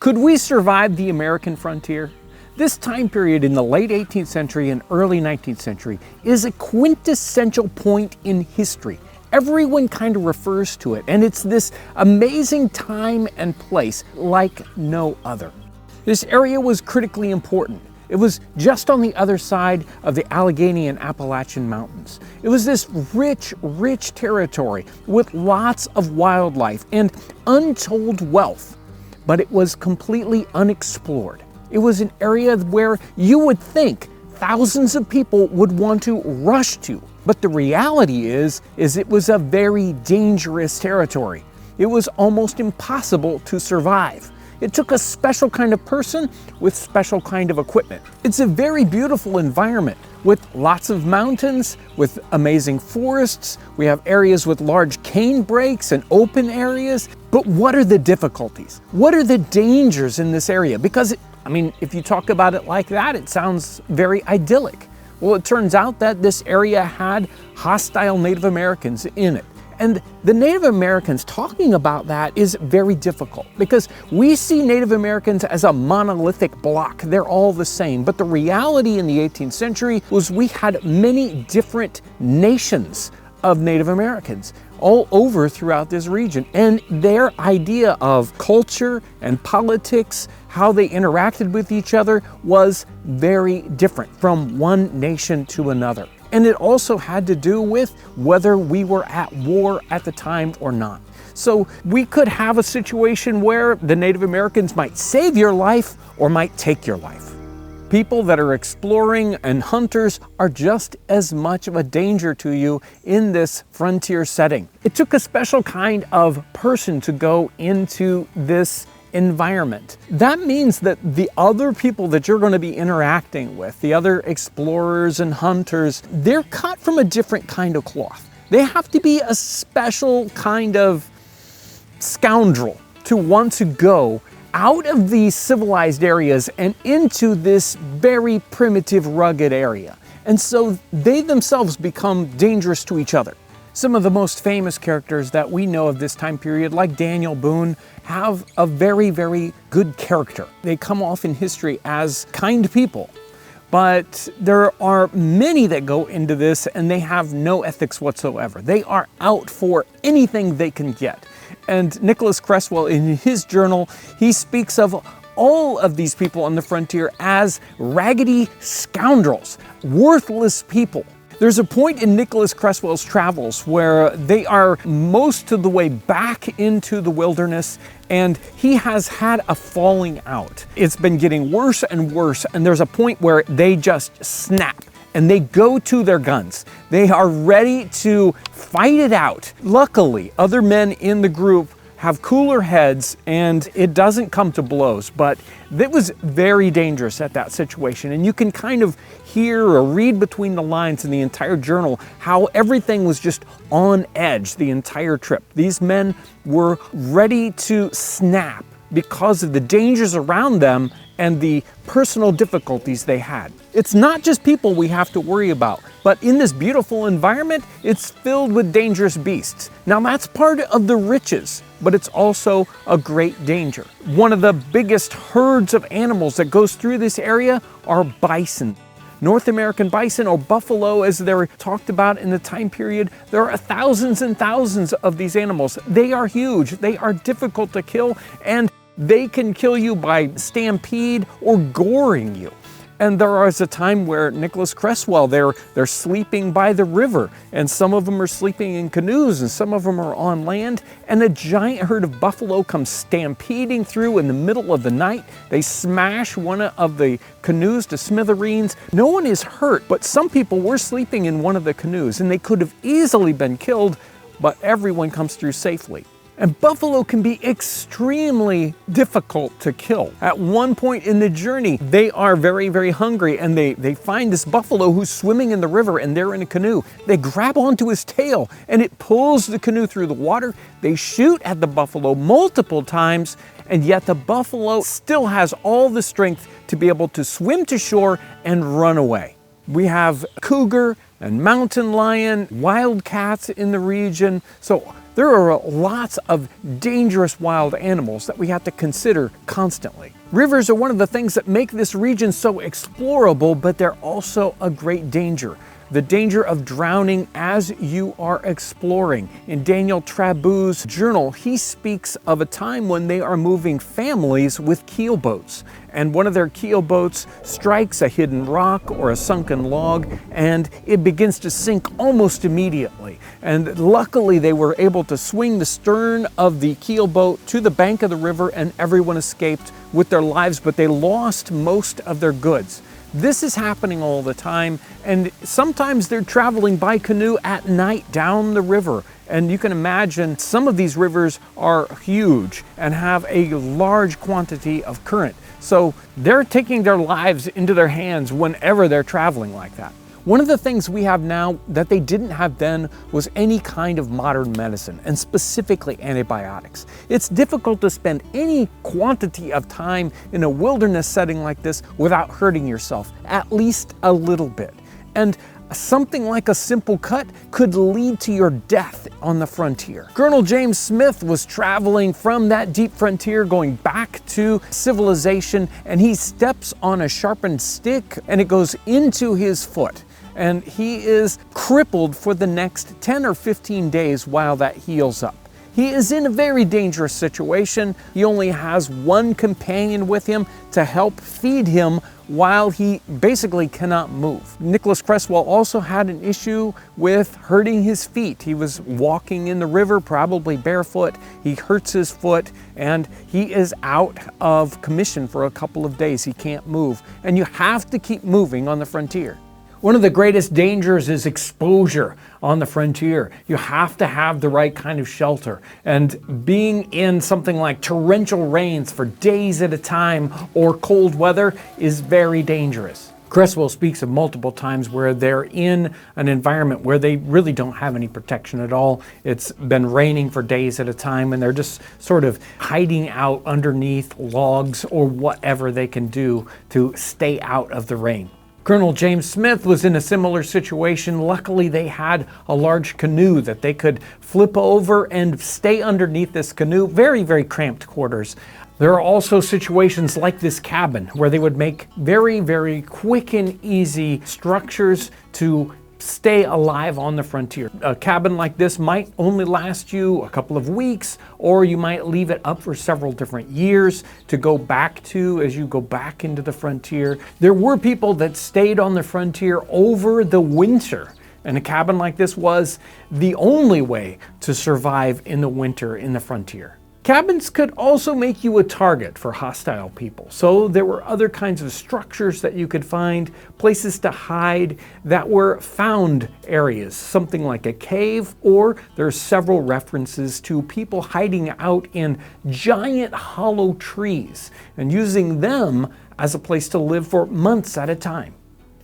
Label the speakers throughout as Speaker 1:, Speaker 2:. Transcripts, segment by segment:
Speaker 1: Could we survive the American frontier? This time period in the late 18th century and early 19th century is a quintessential point in history. Everyone kind of refers to it, and it's this amazing time and place like no other. This area was critically important. It was just on the other side of the Allegheny and Appalachian Mountains. It was this rich, rich territory with lots of wildlife and untold wealth, but it was completely unexplored. It was an area where you would think thousands of people would want to rush to. But the reality is it was a very dangerous territory. It was almost impossible to survive. It took a special kind of person with special kind of equipment. It's a very beautiful environment with lots of mountains, with amazing forests. We have areas with large cane breaks and open areas. But what are the difficulties? What are the dangers in this area? Because, if you talk about it like that, it sounds very idyllic. Well, it turns out that this area had hostile Native Americans in it. And the Native Americans, talking about that is very difficult because we see Native Americans as a monolithic block. They're all the same. But the reality in the 18th century was we had many different nations of Native Americans all over throughout this region. And their idea of culture and politics, how they interacted with each other, was very different from one nation to another. And it also had to do with whether we were at war at the time or not. So we could have a situation where the Native Americans might save your life or might take your life. People that are exploring and hunters are just as much of a danger to you in this frontier setting. It took a special kind of person to go into this environment. That means that the other people that you're going to be interacting with, the other explorers and hunters, they're cut from a different kind of cloth. They have to be a special kind of scoundrel to want to go out of these civilized areas and into this very primitive, rugged area. And so they themselves become dangerous to each other. Some of the most famous characters that we know of this time period, like Daniel Boone, have a very, very good character. They come off in history as kind people. But there are many that go into this and they have no ethics whatsoever. They are out for anything they can get. And Nicholas Creswell, in his journal, he speaks of all of these people on the frontier as raggedy scoundrels, worthless people. There's a point in Nicholas Creswell's travels where they are most of the way back into the wilderness and he has had a falling out. It's been getting worse and worse, and there's a point where they just snap and they go to their guns. They are ready to fight it out. Luckily, other men in the group have cooler heads and it doesn't come to blows, but it was very dangerous at that situation. And you can kind of hear or read between the lines in the entire journal how everything was just on edge the entire trip. These men were ready to snap because of the dangers around them and the personal difficulties they had. It's not just people we have to worry about, but in this beautiful environment, it's filled with dangerous beasts. Now that's part of the riches, but it's also a great danger. One of the biggest herds of animals that goes through this area are bison. North American bison, or buffalo as they're talked about in the time period, there are thousands and thousands of these animals. They are huge, they are difficult to kill, and they can kill you by stampede or goring you. And there was a time where Nicholas Creswell, they're sleeping by the river, and some of them are sleeping in canoes and some of them are on land, and a giant herd of buffalo comes stampeding through in the middle of the night. They smash one of the canoes to smithereens. No one is hurt, but some people were sleeping in one of the canoes and they could have easily been killed, but everyone comes through safely. And buffalo can be extremely difficult to kill. At one point in the journey, they are very, very hungry and they find this buffalo who's swimming in the river and they're in a canoe. They grab onto his tail and it pulls the canoe through the water. They shoot at the buffalo multiple times, and yet the buffalo still has all the strength to be able to swim to shore and run away. We have cougar and mountain lion, wildcats in the region. So There are lots of dangerous wild animals that we have to consider constantly. Rivers are one of the things that make this region so explorable, but they're also a great danger. The danger of drowning as you are exploring. In Daniel Trabu's journal, he speaks of a time when they are moving families with keelboats. And one of their keelboats strikes a hidden rock or a sunken log, and it begins to sink almost immediately. And luckily they were able to swing the stern of the keelboat to the bank of the river, and everyone escaped with their lives, but they lost most of their goods. This is happening all the time, and sometimes they're traveling by canoe at night down the river. And you can imagine some of these rivers are huge and have a large quantity of current. So they're taking their lives into their hands whenever they're traveling like that. One of the things we have now that they didn't have then was any kind of modern medicine, and specifically antibiotics. It's difficult to spend any quantity of time in a wilderness setting like this without hurting yourself, at least a little bit. And something like a simple cut could lead to your death on the frontier. Colonel James Smith was traveling from that deep frontier going back to civilization, and he steps on a sharpened stick and it goes into his foot. And he is crippled for the next 10 or 15 days while that heals up. He is in a very dangerous situation. He only has one companion with him to help feed him while he basically cannot move. Nicholas Creswell also had an issue with hurting his feet. He was walking in the river, probably barefoot. He hurts his foot and he is out of commission for a couple of days. He can't move. And you have to keep moving on the frontier. One of the greatest dangers is exposure on the frontier. You have to have the right kind of shelter. And being in something like torrential rains for days at a time or cold weather is very dangerous. Creswell speaks of multiple times where they're in an environment where they really don't have any protection at all. It's been raining for days at a time and they're just sort of hiding out underneath logs or whatever they can do to stay out of the rain. Colonel James Smith was in a similar situation. Luckily, they had a large canoe that they could flip over and stay underneath this canoe. Very, very cramped quarters. There are also situations like this cabin where they would make very, very quick and easy structures to stay alive on the frontier. A cabin like this might only last you a couple of weeks, or you might leave it up for several different years to go back to as you go back into the frontier. There were people that stayed on the frontier over the winter, and a cabin like this was the only way to survive in the winter in the frontier. Cabins could also make you a target for hostile people. So there were other kinds of structures that you could find, places to hide that were found areas, something like a cave, or there are several references to people hiding out in giant hollow trees and using them as a place to live for months at a time.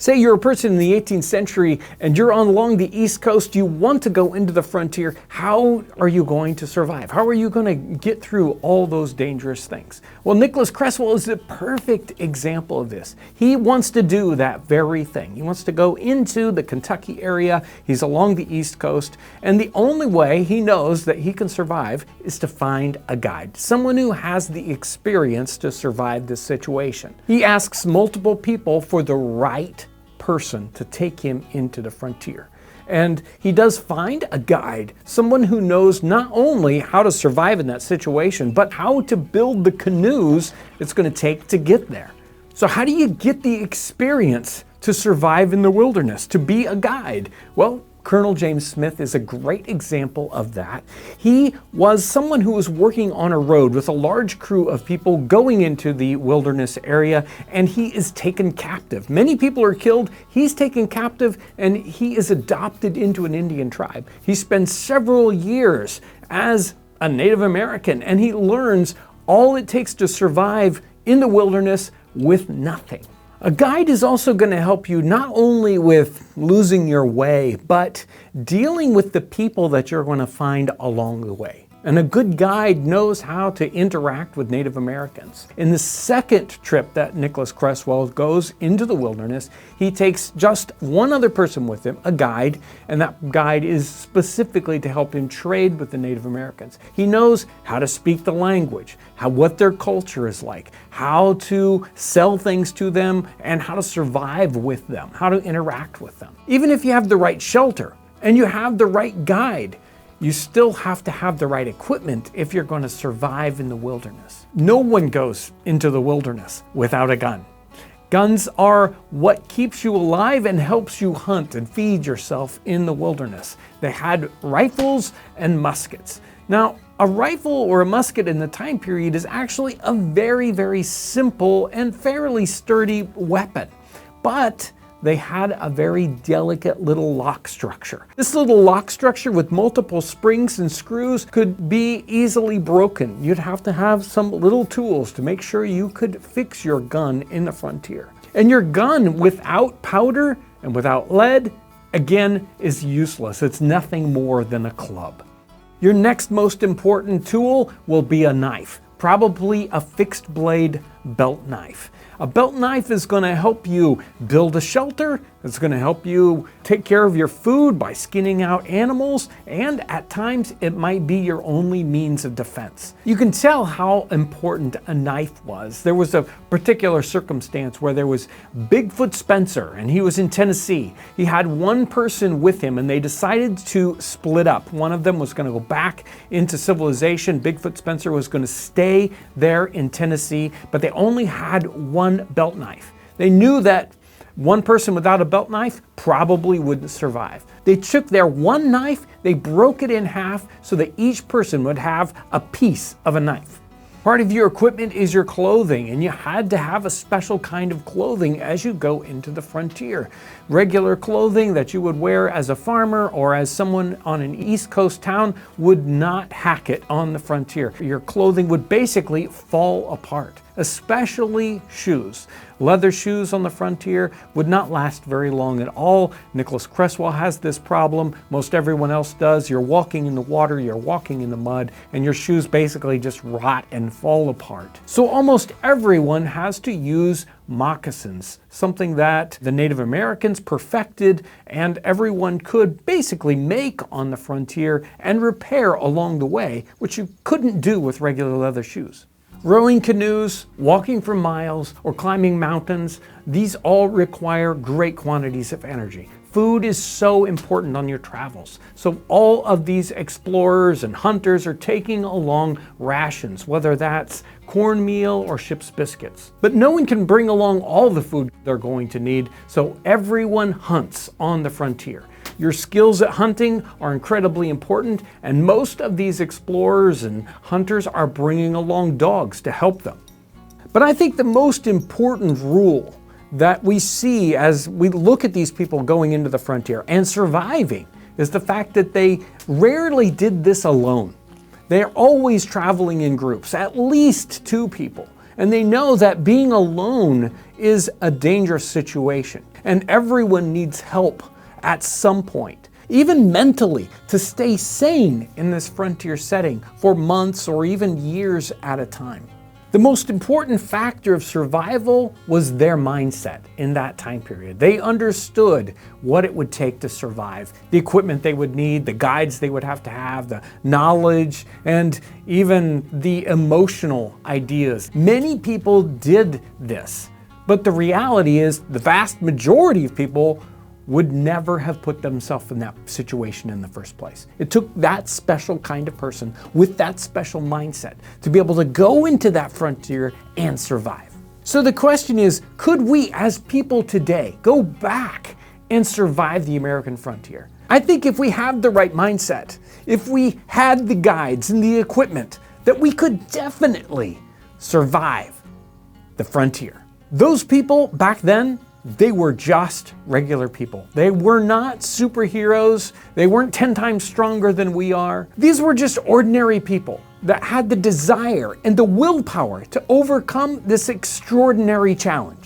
Speaker 1: Say you're a person in the 18th century and you're along the East Coast, you want to go into the frontier. How are you going to survive? How are you going to get through all those dangerous things? Well, Nicholas Creswell is the perfect example of this. He wants to do that very thing. He wants to go into the Kentucky area. He's along the East Coast, and the only way he knows that he can survive is to find a guide, someone who has the experience to survive this situation. He asks multiple people for the right person to take him into the frontier. And he does find a guide, someone who knows not only how to survive in that situation, but how to build the canoes it's going to take to get there. So how do you get the experience to survive in the wilderness, to be a guide? Well, Colonel James Smith is a great example of that. He was someone who was working on a road with a large crew of people going into the wilderness area, and he is taken captive. Many people are killed. He's taken captive, and he is adopted into an Indian tribe. He spends several years as a Native American, and he learns all it takes to survive in the wilderness with nothing. A guide is also going to help you not only with losing your way, but dealing with the people that you're going to find along the way. And a good guide knows how to interact with Native Americans. In the second trip that Nicholas Creswell goes into the wilderness, he takes just one other person with him, a guide, and that guide is specifically to help him trade with the Native Americans. He knows how to speak the language, what their culture is like, how to sell things to them, and how to survive with them, how to interact with them. Even if you have the right shelter and you have the right guide, you still have to have the right equipment if you're going to survive in the wilderness. No one goes into the wilderness without a gun. Guns are what keeps you alive and helps you hunt and feed yourself in the wilderness. They had rifles and muskets. Now, a rifle or a musket in the time period is actually a very, very simple and fairly sturdy weapon. But they had a very delicate little lock structure. This little lock structure with multiple springs and screws could be easily broken. You'd have to have some little tools to make sure you could fix your gun in the frontier. And your gun without powder and without lead, again, is useless. It's nothing more than a club. Your next most important tool will be a knife, probably a fixed blade belt knife. A belt knife is going to help you build a shelter. It's going to help you take care of your food by skinning out animals, and at times it might be your only means of defense. You can tell how important a knife was. There was a particular circumstance where there was Bigfoot Spencer, and he was in Tennessee. He had one person with him, and they decided to split up. One of them was going to go back into civilization. Bigfoot Spencer was going to stay there in Tennessee, but they only had one belt knife. They knew that one person without a belt knife probably wouldn't survive. They took their one knife, they broke it in half so that each person would have a piece of a knife. Part of your equipment is your clothing, and you had to have a special kind of clothing as you go into the frontier. Regular clothing that you would wear as a farmer or as someone on an East Coast town would not hack it on the frontier. Your clothing would basically fall apart, especially shoes. Leather shoes on the frontier would not last very long at all. Nicholas Creswell has this problem. Most everyone else does. You're walking in the water, you're walking in the mud, and your shoes basically just rot and fall apart. So almost everyone has to use moccasins, something that the Native Americans perfected and everyone could basically make on the frontier and repair along the way, which you couldn't do with regular leather shoes. Rowing canoes, walking for miles, or climbing mountains, these all require great quantities of energy. Food is so important on your travels. So all of these explorers and hunters are taking along rations, whether that's cornmeal or ship's biscuits. But no one can bring along all the food they're going to need, so everyone hunts on the frontier. Your skills at hunting are incredibly important, and most of these explorers and hunters are bringing along dogs to help them. But I think the most important rule that we see as we look at these people going into the frontier and surviving is the fact that they rarely did this alone. They're always traveling in groups, at least 2 people. And they know that being alone is a dangerous situation, and everyone needs help at some point, even mentally, to stay sane in this frontier setting for months or even years at a time. The most important factor of survival was their mindset in that time period. They understood what it would take to survive, the equipment they would need, the guides they would have to have, the knowledge, and even the emotional ideas. Many people did this, but the reality is the vast majority of people would never have put themselves in that situation in the first place. It took that special kind of person with that special mindset to be able to go into that frontier and survive. So the question is, could we as people today go back and survive the American frontier? I think if we have the right mindset, if we had the guides and the equipment, that we could definitely survive the frontier. Those people back then, they were just regular people. They were not superheroes. They weren't 10 times stronger than we are. These were just ordinary people that had the desire and the willpower to overcome this extraordinary challenge.